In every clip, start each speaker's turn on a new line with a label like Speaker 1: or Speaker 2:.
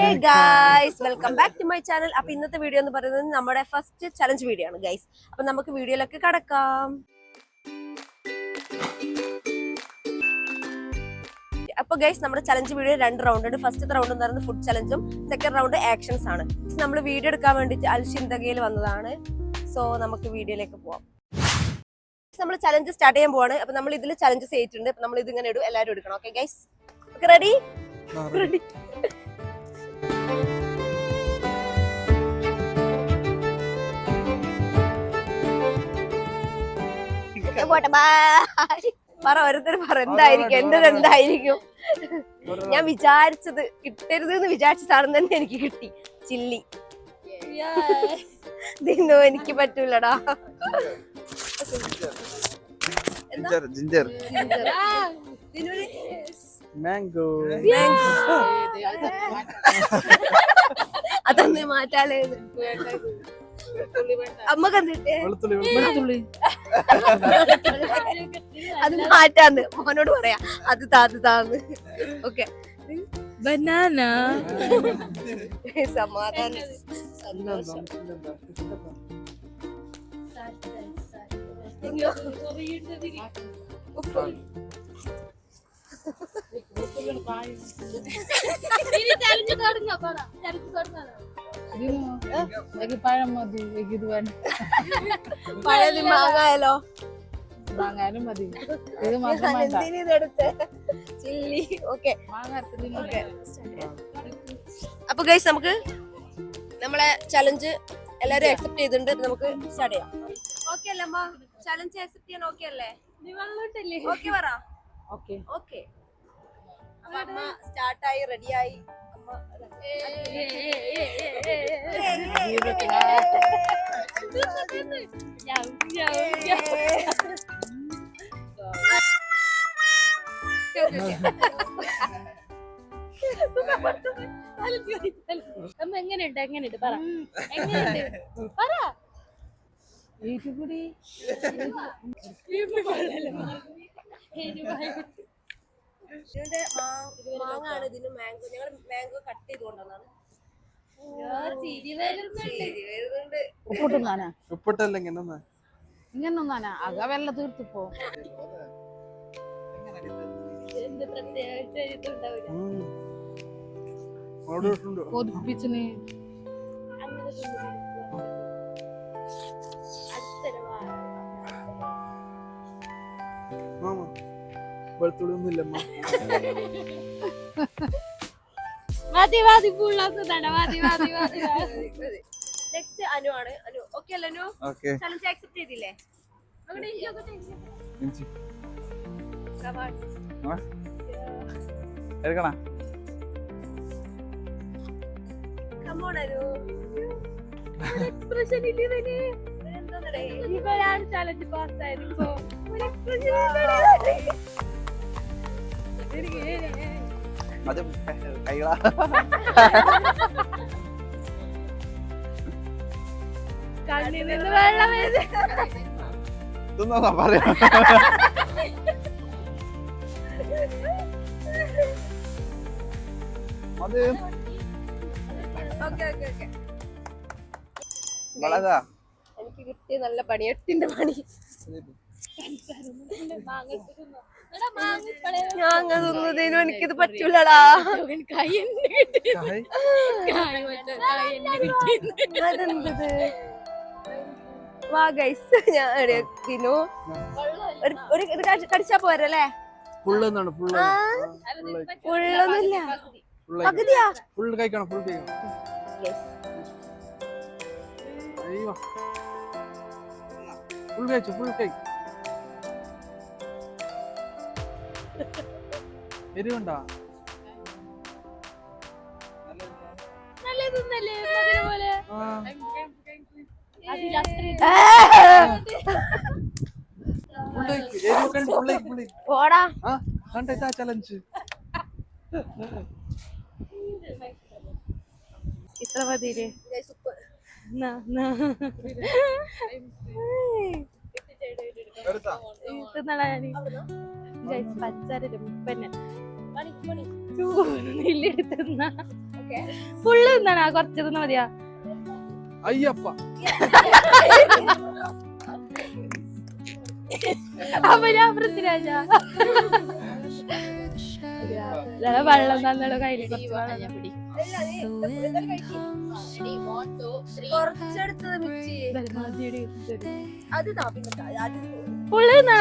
Speaker 1: Hey guys, welcome back to my channel. അപ്പൊ ഇന്നത്തെ video എന്ന് പറയുന്നത് നമ്മുടെ ഫസ്റ്റ് ചലഞ്ച് വീഡിയോ ആണ് ഗൈസ്. അപ്പൊ നമുക്ക് വീഡിയോയിലൊക്കെ കടക്കാം. അപ്പൊ ഗൈസ്, നമ്മുടെ ചലഞ്ച് വീഡിയോ 2 റൗണ്ട് ഉണ്ട്. ഫസ്റ്റത്തെ റൗണ്ട് എന്ന് പറയുന്നത് ഫുഡ് ചലഞ്ചും, സെക്കൻഡ് റൗണ്ട് ആക്ഷൻസ് ആണ്. നമ്മൾ വീഡിയോ എടുക്കാൻ വേണ്ടിട്ട് അൽഷിന്തകയിൽ വന്നതാണ്. സോ നമുക്ക് വീഡിയോയിലേക്ക് പോവാം. നമ്മൾ ചലഞ്ച് സ്റ്റാർട്ട് ചെയ്യാൻ പോവാണ്. അപ്പൊ നമ്മൾ ഇതിൽ ചലഞ്ചസ് ചെയ്തിട്ടുണ്ട്. അപ്പൊ നമ്മൾ ഇതിങ്ങനെ ഇടും, എല്ലാവരും എടുക്കണം. Okay guys, ready? റെഡി. പറ, ഓരോരുത്തർ പറ, എന്തായിരിക്കും എന്റേത്, എന്തായിരിക്കും? ഞാൻ വിചാരിച്ചത് കിട്ടരുത് എന്ന് വിചാരിച്ച സാധനം തന്നെ എനിക്ക് കിട്ടി. ചില്ലി. ദിനോ എനിക്ക് പറ്റൂലടാ.
Speaker 2: Ginger mango.
Speaker 1: അതൊന്ന് മാറ്റാലേ. അമ്മക്ക് എന്തിട്ടേ? അത് മാറ്റാന്ന് മോനോട് പറയാ. അത് താന്ന്. Okay,
Speaker 3: banana.
Speaker 1: സമാധാനം, സന്തോഷം.
Speaker 3: പഴം മതി.
Speaker 1: പഴയത് മാങ്ങായാലോ?
Speaker 3: മാങ്ങാനും മതി. ഇത് മാത്രം
Speaker 1: ഇതെടുത്ത് ചില്ലി. ഓക്കെ, അപ്പൊ ഗൈസ്, നമുക്ക് നമ്മളെ ചലഞ്ച് എല്ലാരും അക്സെപ്റ്റ് ചെയ്തിട്ടുണ്ട്. നമുക്ക് സ്റ്റാർട്ട് ചെയ്യാം. ഓക്കെ അല്ലേ അമ്മ? ചലഞ്ച് അക്സെപ്റ്റ് ചെയ്യാൻ ഓക്കെ അല്ലേ? ഓക്കെ പറ. ഓക്കെ. അപ്പൊ അമ്മ സ്റ്റാർട്ടായി, റെഡിയായി. അമ്മ
Speaker 3: എങ്ങനെയുണ്ട് പറ. എങ്ങനെയുണ്ട് പറ. വീട്ടുകൂടി
Speaker 1: മാങ്ങാണ് ഇതിന് മാംഗോ. ഞങ്ങൾ മാംഗോ കട്ട് ചെയ്തുകൊണ്ടാണ്.
Speaker 3: ഉപ്പിട്ടുന്നാനാ?
Speaker 2: ഉപ്പിട്ടല്ല
Speaker 3: ഇങ്ങനെ ഒന്നാനാ? അക വെള്ള തീർത്തിപ്പോ. കൊതിപ്പിച്ചിന്
Speaker 2: വെളുത്തുള്ളിയൊന്നുമില്ല.
Speaker 1: നെക്സ്റ്റ് അനു ആണ്. അനു ഓക്കെ അല്ലേ? അനു ചലഞ്ച് അക്സെപ്റ്റ് ചെയ്തില്ലേ?
Speaker 2: എടുക്കണ
Speaker 1: കമോൺ അനു. എക്സ്പ്രഷൻ ഇല്ലേ?
Speaker 3: ഇവരാണ് ചലഞ്ച് പാസ് ആയിരിക്കും.
Speaker 2: അത് കൈകളാ.
Speaker 3: കണ്ണിൽ നിന്ന് വെള്ളം
Speaker 2: ഇതൊന്നാ പറയാ. അത് വളരാ.
Speaker 1: എനിക്ക് കിട്ടിയ നല്ല പണി, 8ന്റെ പണി. ഞാൻ തിന്നതിനും എനിക്കിത് പറ്റൂലടാ. അതെന്തത്? വാ ഗൈസ്, ഞാൻ ദിനു ഒരു ഇത് കടിച്ചാ പോരല്ലേ?
Speaker 2: ഫുള്ളൊന്നുമില്ല.
Speaker 1: പകുതിയാ?
Speaker 2: ഫുൾ കഴിക്കണം. ഫുൾ കഴിക്കണം. ഫുൾ കഴിച്ചു. ഫുൾ കഴിക്കും. എരിവുണ്ടാ?
Speaker 1: ഓടാ
Speaker 2: ചലഞ്ച്.
Speaker 3: ഇത്ര മതിയില്ലേ? പച്ചര മുപ്പന്നെ
Speaker 1: ചൂടുന്നില്ലെടുത്തുന്ന
Speaker 3: ഫുള്ള് തിന്നണ കുറച്ച് തിന്ന മതിയാ
Speaker 2: അയ്യപ്പ.
Speaker 3: അപ്പൊ ഞാൻ പൃഥ്വിരാജ വെള്ളം തന്നോ കയ്യില്
Speaker 1: കുറച്ചെടുത്തത് മിച്ചി അത്
Speaker 3: ഫുള്ള് തിന്നണ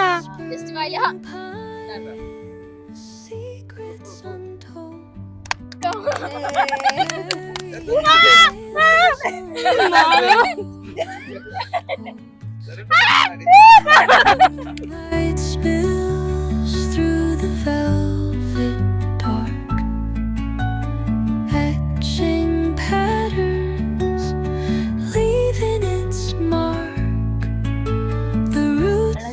Speaker 4: Light spills through the velvet dark, etching patterns, leaving its mark. The roots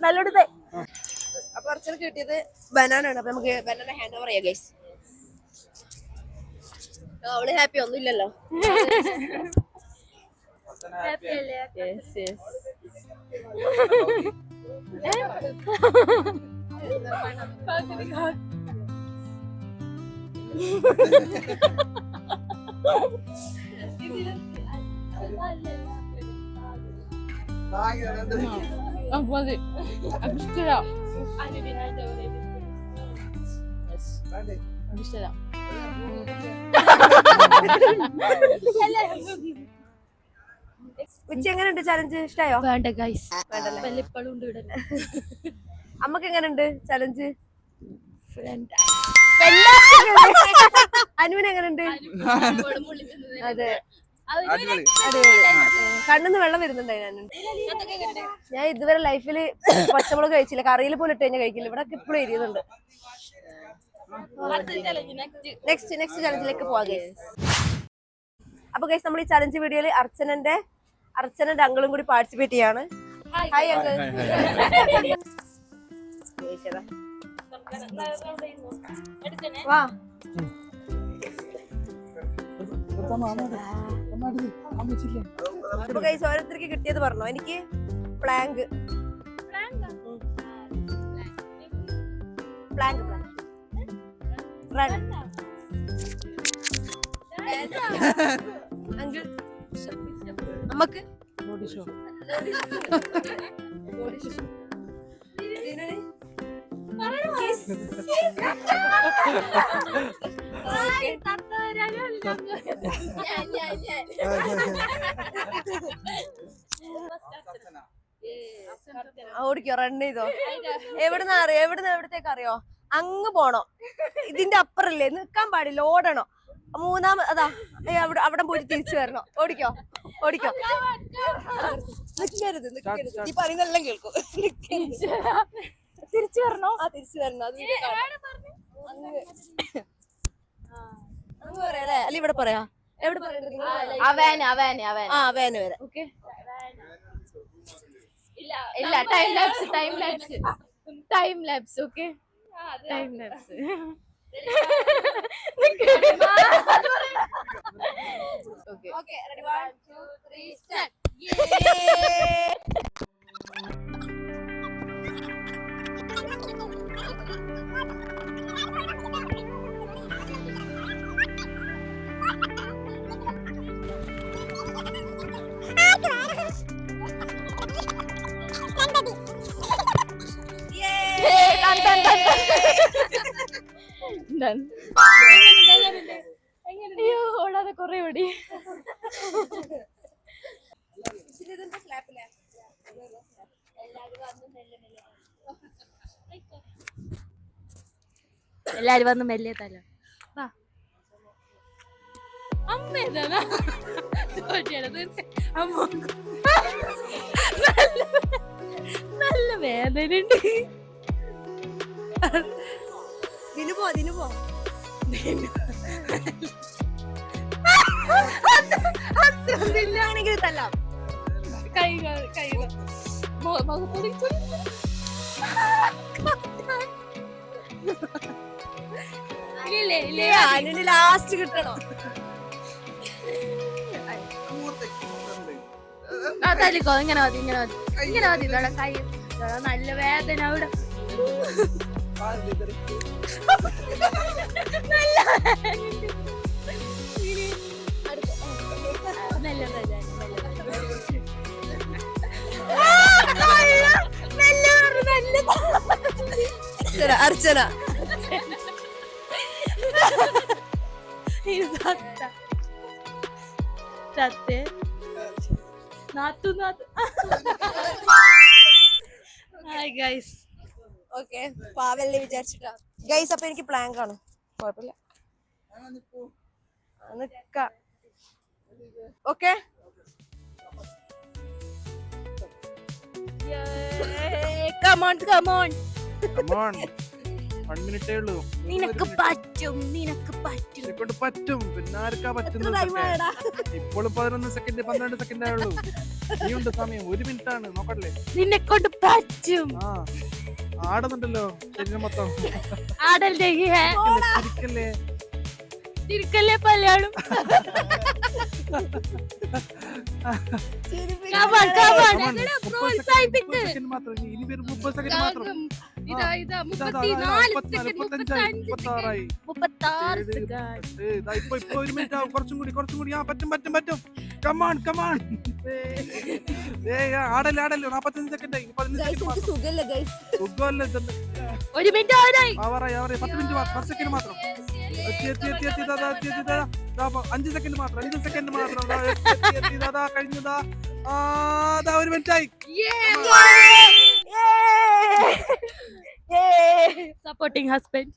Speaker 1: നല്ലോടത്തെ അപ്പൊ കുറച്ചു കിട്ടിയത് ബനാനാണ്. അപ്പൊ നമുക്ക് ബനാന ഹാൻഡ് ഓവർ ചെയ്യാം ഗൈസ്. അവള് ഹാപ്പി ഒന്നും ഇല്ലല്ലോ.
Speaker 3: മതി ഇഷ്ടല്ല ഇഷ്ടല്ല
Speaker 1: ഉച്ച എങ്ങനെയുണ്ട് ചലഞ്ച്? ഇഷ്ടായോ?
Speaker 3: വേണ്ട ഗൈസ്
Speaker 1: വേണ്ടല്ലേ?
Speaker 3: ഇപ്പോഴും ഉണ്ട് ഇവിടെ
Speaker 1: അമ്മക്ക് എങ്ങനെയുണ്ട് ചലഞ്ച്? അനുവിന് എങ്ങനെയുണ്ട്? അതെ
Speaker 2: അടിപൊളി.
Speaker 1: കണ്ണിന്ന് വെള്ളം വരുന്നുണ്ടായിരുന്നു. ഞാൻ ഇതുവരെ ലൈഫില് പച്ചമുളക് കഴിച്ചില്ല, കറിയിൽ പോലും ഇട്ട് കഴിഞ്ഞാൽ കഴിക്കില്ല. ഇവിടെ ഇപ്പോഴും എരിയുന്നുണ്ട്. നെക്സ്റ്റ് ചലഞ്ചിലേക്ക് പോവാം ഗൈസ്. അപ്പൊ ഗൈസ് നമ്മൾ ഈ ചലഞ്ച് വീഡിയോയിൽ അർച്ചനന്റെ അങ്കിളും കൂടി പാർട്ടിസിപ്പേറ്റ് ചെയ്യാണ്. Hi uncle. വാ. അപ്പൊ ഗൈസ് ഓരോരുത്തർക്ക് കിട്ടിയത് പറഞ്ഞോ. എനിക്ക് പ്ലാങ്ക് അങ്കിൾ നമുക്ക് ഓടിക്കോ, റൺ ചെയ്തോ. എവിടത്തേക്ക് അറിയോ? അങ്ങ് പോണോ? ഇതിന്റെ അപ്പുറല്ലേ, നിക്കാൻ പാടില്ല, ഓടണോ. അതാ അവിടെ പോയിട്ട് തിരിച്ചു വരണോ. ഓടിക്കോ നിക്കരുത് നീ പറയുന്നെല്ലാം കേൾക്കും. തിരിച്ചു വരണോ? തിരിച്ചു വരണോ. അത് അങ്ങ് പറയാല്ലേ? അല്ല ഇവിടെ പറയാ. എവിടെ പറയാ? വേന വരെ. ഓക്കെ
Speaker 3: ഇല്ല time lapse okay time lapse
Speaker 1: okay ready 1 2 3 start.
Speaker 3: അയ്യോ ഓടാതെ കൊറേ ഓടി. എല്ലാരും വന്ന് മെല്ലെ തല അമ്മ നല്ല വേദനയുണ്ട്.
Speaker 1: ദിനുപോ ആണെങ്കിൽ തല്ലാം.
Speaker 3: കൈ മുഖത്തോടി
Speaker 1: അനുവിന് ലാസ്റ്റ് കിട്ടണോ?
Speaker 3: തല്ലിക്കോ. ഇങ്ങനെ മതി ഇങ്ങനെ മതി ഇങ്ങനെ മതി. കൈ നല്ല വേദന അവിടെ.
Speaker 1: അർച്ചന ഓക്കെ പാവല്ലേ വിചാരിച്ചിട്ടാ ഗൈസ്. അപ്പൊ എനിക്ക് പ്ലാൻ കാണും, കുഴപ്പമില്ല നിക്ക. Okay come on come on.
Speaker 2: Come on. 1 minute ഉള്ളൂ.
Speaker 1: നിനക്ക് പറ്റും, നിനക്ക് പറ്റും.
Speaker 2: എന്നെക്കൊണ്ട് പറ്റും. പിന്നെ ആർക്കാ
Speaker 1: എത്ര
Speaker 2: പറ്റുന്നത്?
Speaker 1: ടൈം ആയടാ?
Speaker 2: ഇപ്പോഴും 11 സെക്കൻഡ് 12 സെക്കൻഡ് ആയുള്ളൂ. ഇനിയുണ്ട് സമയം. 1 മിനിറ്റ് ആണ്. നോക്കട്ടെ.
Speaker 3: നിന്നെ കൊണ്ട് പറ്റും.
Speaker 2: ആ ആടുന്നുണ്ടല്ലോ ശരീരം മൊത്തം.
Speaker 3: ആടല്ലേ
Speaker 2: ചിരിക്കല്ലേ.
Speaker 3: തിരിക്കല്ലേ പലയാളും.
Speaker 2: Come on. 30 സെക്കൻഡ് മാത്രം. ഇനി വരും 30 സെക്കൻഡ് മാത്രം.
Speaker 3: ഇതാ 34
Speaker 2: 36 ഇപ്പൊ 1 മിനിറ്റ് ആവും. കുറച്ചും കൂടി. ആ പറ്റും. കമാൺ ആടല്ലേ 45 സെക്കൻഡ് ആയി. 15 സെക്കൻഡ്
Speaker 1: സുഖല്ലേ ഗൈസ്?
Speaker 2: സുഖമല്ലേ?
Speaker 3: 1 മിനിറ്റ് ആവാനായി.
Speaker 2: 10 മിനിറ്റ് മാത്രം. 10 സെക്കൻഡ് മാത്രം. 5 സെക്കൻഡ് മാത്രം. 5 സെക്കൻഡ് മാത്രം. കഴിഞ്ഞതാ. 1 മിനിറ്റ് ആയി.
Speaker 3: Supporting husband.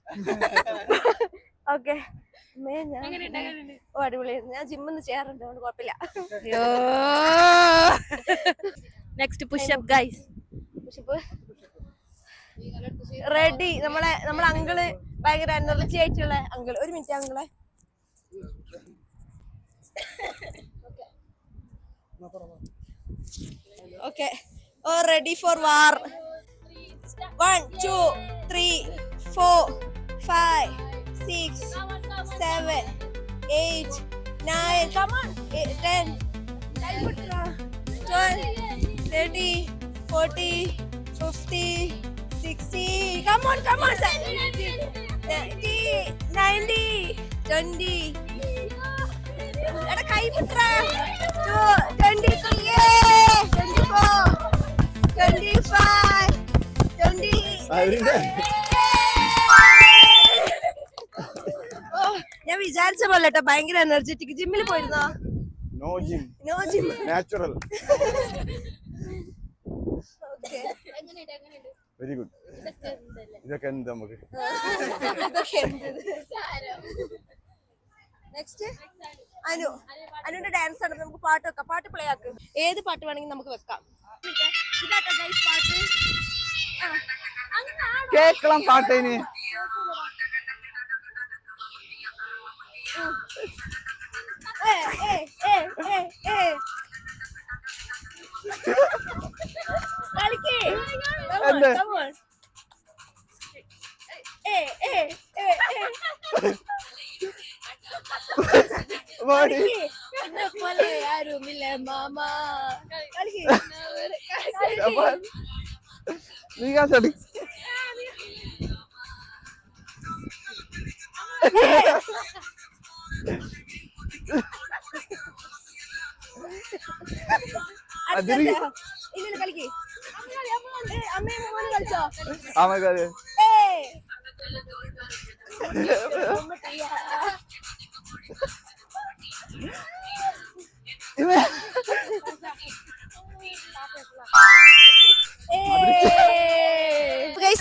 Speaker 1: ഓക്കെ ഓ അടിപൊളി. ഞാൻ ജിമ്മൊന്നും ചെയ്യാറുണ്ട്, അതുകൊണ്ട് കുഴപ്പമില്ല.
Speaker 3: Next pushup guys.
Speaker 1: റെഡി. നമ്മളെ അങ്കിള് ഭയങ്കര എനർജി ആയിട്ടുള്ള അങ്കിൾ. 1 മിനിറ്റ് അങ്കിളെ. Okay oh ready for war. 1 2 3 4 5 6 7 8 9 come on 10 12 13 14 15 16 come on 70 80 90 20 എടാ കൈ പുത്ര 23 24 25 20 ഞാൻ വിചാരിച്ച പോലെ കേട്ടോ, ഭയങ്കര എനർജറ്റിക്. ജിമ്മിൽ പോയിരുന്നോ?
Speaker 5: No gym natural. Very good. ഇതൊക്കെ എന്ത് നമുക്ക്
Speaker 1: നെക്സ്റ്റ് അനുവിന്റെ ഡാൻസ് ആണ്. നമുക്ക് പാട്ട് വെക്കാം. പാട്ട് പ്ലേ ആക്ക്. ഏത് പാട്ട് വേണമെങ്കിൽ നമുക്ക് വെക്കാം. ഇതാട്ടോ ഗൈസ് പാട്ട്.
Speaker 5: കേക്കണം പാട്ടേന്. നീ കാശടി.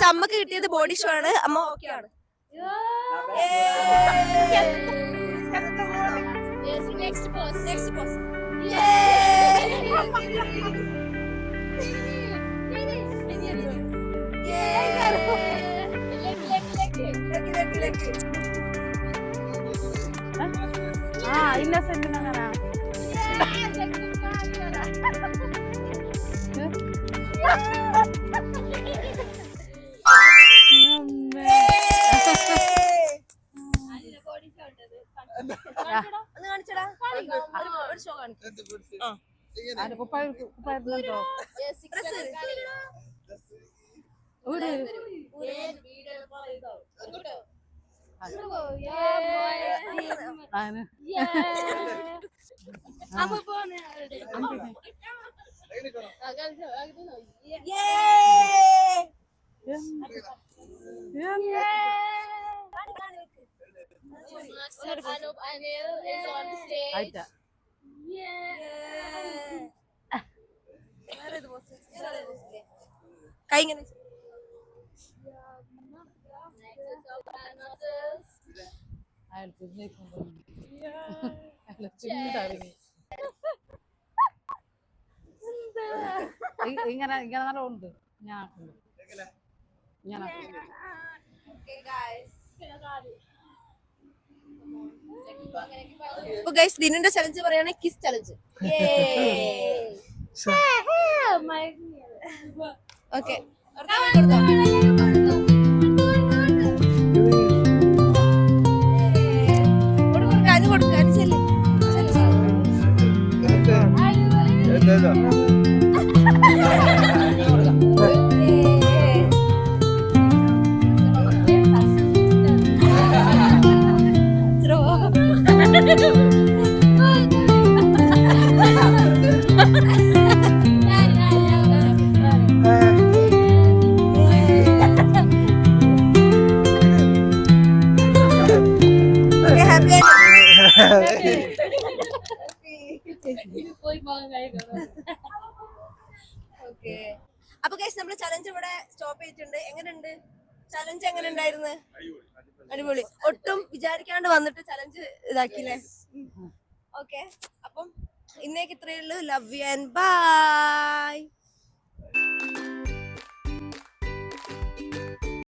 Speaker 1: അമ്മക്ക് കിട്ടിയത് ബോഡി ഷോ ആണ്. അമ്മ ഓക്കെ ആണ്. Next pose.
Speaker 3: ഇന്നസെന്റ് അങ്ങനെ
Speaker 1: കൈ ഇങ്ങനെ
Speaker 6: ഇങ്ങനെ ഇങ്ങനെ നല്ല ഉണ്ട് ഞാൻ
Speaker 1: അപ്പൊ ഗൈസ് ദിനിന്റെ ചലഞ്ച് പറയുകയാണെങ്കിൽ കിസ് ചലഞ്ച്. ഓക്കെ അപ്പൊ ഗൈസ് നമ്മള് ചലഞ്ച് ഇവിടെ സ്റ്റോപ്പ് ചെയ്തിട്ടുണ്ട്. എങ്ങനെയുണ്ട് ചലഞ്ച്? എങ്ങനെ ഉണ്ടായിരുന്നു? അടിപൊളി. ഒട്ടും വിചാരിക്കാണ്ട് വന്നിട്ട് ചലഞ്ച് ഇതാക്കില്ലേ? ഓക്കെ, അപ്പം ഇന്നേക്ക് ഇത്രയേ ഉള്ളൂ. Love you and by.